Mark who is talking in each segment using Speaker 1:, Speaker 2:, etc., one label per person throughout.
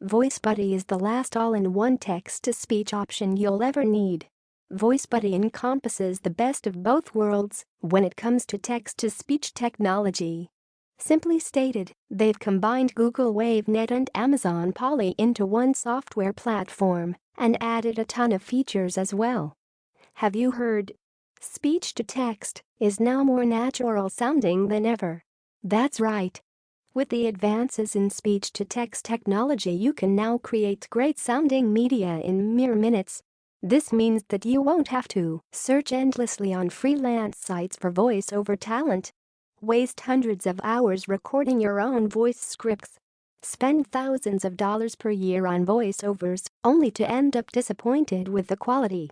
Speaker 1: VoiceBuddy is the last all-in-one text-to-speech option you'll ever need. VoiceBuddy encompasses the best of both worlds when it comes to text-to-speech technology. Simply stated, they've combined Google WaveNet and Amazon Polly into one software platform and added a ton of features as well. Have you heard? Speech-to-text is now more natural sounding than ever. That's right. With the advances in speech-to-text technology, you can now create great-sounding media in mere minutes. This means that you won't have to search endlessly on freelance sites for voice-over talent, waste hundreds of hours recording your own voice scripts, spend thousands of dollars per year on voiceovers only to end up disappointed with the quality,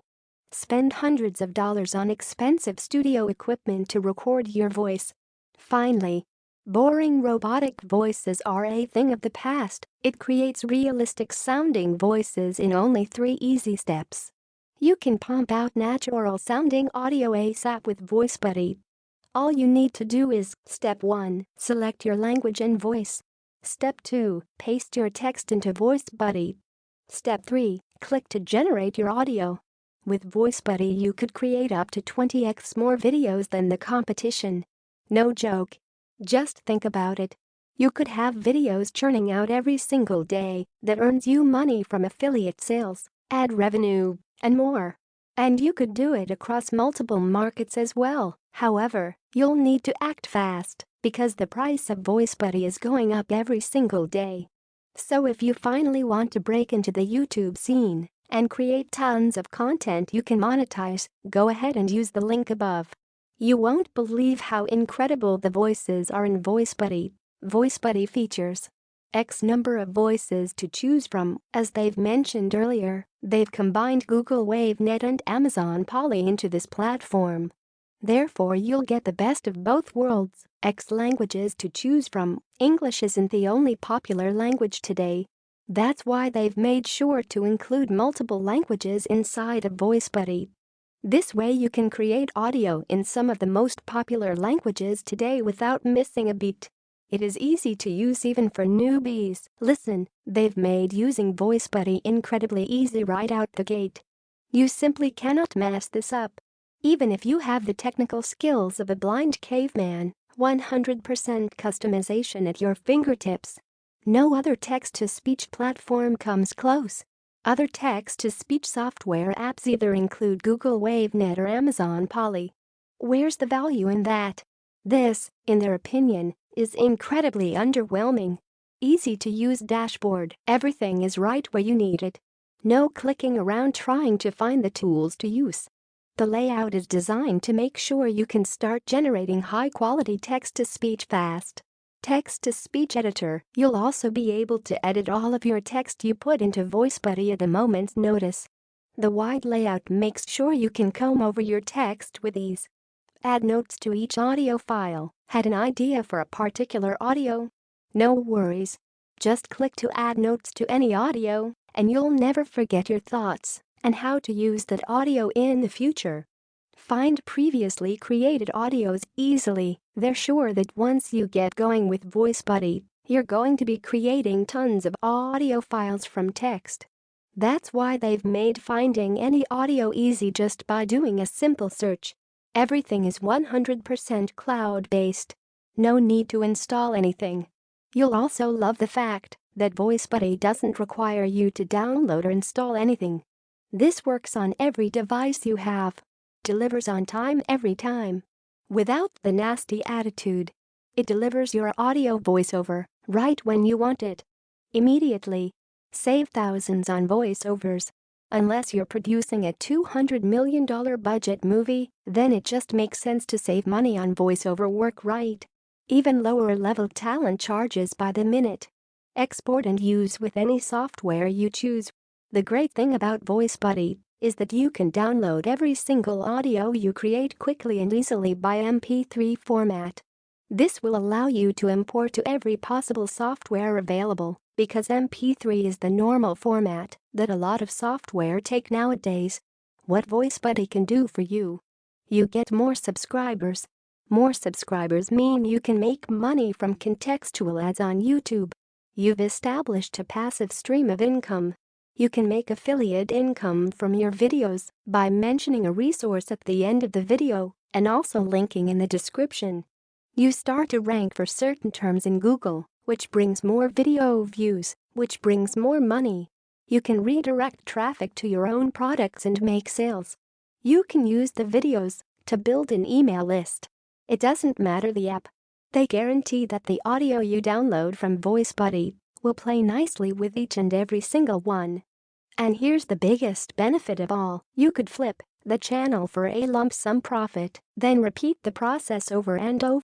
Speaker 1: spend hundreds of dollars on expensive studio equipment to record your voice. Finally, boring robotic voices are a thing of the past. It creates realistic-sounding voices in only 3 easy steps. You can pump out natural-sounding audio ASAP with VoiceBuddy. All you need to do is, Step 1, select your language and voice. Step 2, paste your text into VoiceBuddy. Step 3, click to generate your audio. With VoiceBuddy, you could create up to 20x more videos than the competition. No joke. Just think about it. You could have videos churning out every single day that earns you money from affiliate sales, ad revenue, and more. And you could do it across multiple markets as well. However, you'll need to act fast because the price of VoiceBuddy is going up every single day. So if you finally want to break into the YouTube scene and create tons of content you can monetize, go ahead and use the link above. You won't believe how incredible the voices are in VoiceBuddy. VoiceBuddy features X number of voices to choose from. As they've mentioned earlier, they've combined Google WaveNet and Amazon Polly into this platform. Therefore, you'll get the best of both worlds. X languages to choose from. English isn't the only popular language today. That's why they've made sure to include multiple languages inside of VoiceBuddy. This way you can create audio in some of the most popular languages today without missing a beat. It is easy to use even for newbies. Listen, they've made using VoiceBuddy incredibly easy right out the gate. You simply cannot mess this up. Even if you have the technical skills of a blind caveman, 100% customization at your fingertips. No other text-to-speech platform comes close. Other text-to-speech software apps either include Google WaveNet or Amazon Polly. Where's the value in that? This, in their opinion, is incredibly underwhelming. Easy-to-use dashboard. Everything is right where you need it. No clicking around trying to find the tools to use. The layout is designed to make sure you can start generating high-quality text-to-speech fast. Text-to-speech editor. You'll also be able to edit all of your text you put into VoiceBuddy at a moment's notice. The wide layout makes sure you can comb over your text with ease. Add notes to each audio file. Had an idea for a particular audio? No worries. Just click to add notes to any audio, and you'll never forget your thoughts and how to use that audio in the future. Find previously created audios easily. They're sure that once you get going with VoiceBuddy, you're going to be creating tons of audio files from text. That's why they've made finding any audio easy just by doing a simple search. Everything is 100% cloud-based. No need to install anything. You'll also love the fact that VoiceBuddy doesn't require you to download or install anything. This works on every device you have. Delivers on time every time. Without the nasty attitude. It delivers your audio voiceover right when you want it. Immediately. Save thousands on voiceovers. Unless you're producing a $200 million budget movie, then it just makes sense to save money on voiceover work, right? Even lower-level talent charges by the minute. Export and use with any software you choose. The great thing about VoiceBuddy is that you can download every single audio you create quickly and easily by MP3 format. This will allow you to import to every possible software available because MP3 is the normal format that a lot of software take nowadays. What VoiceBuddy can do for you? You get more subscribers. More subscribers mean you can make money from contextual ads on YouTube. You've established a passive stream of income. You can make affiliate income from your videos by mentioning a resource at the end of the video and also linking in the description. You start to rank for certain terms in Google, which brings more video views, which brings more money. You can redirect traffic to your own products and make sales. You can use the videos to build an email list. It doesn't matter the app. They guarantee that the audio you download from VoiceBuddy will play nicely with each and every single one. And here's the biggest benefit of all, you could flip the channel for a lump sum profit, then repeat the process over and over.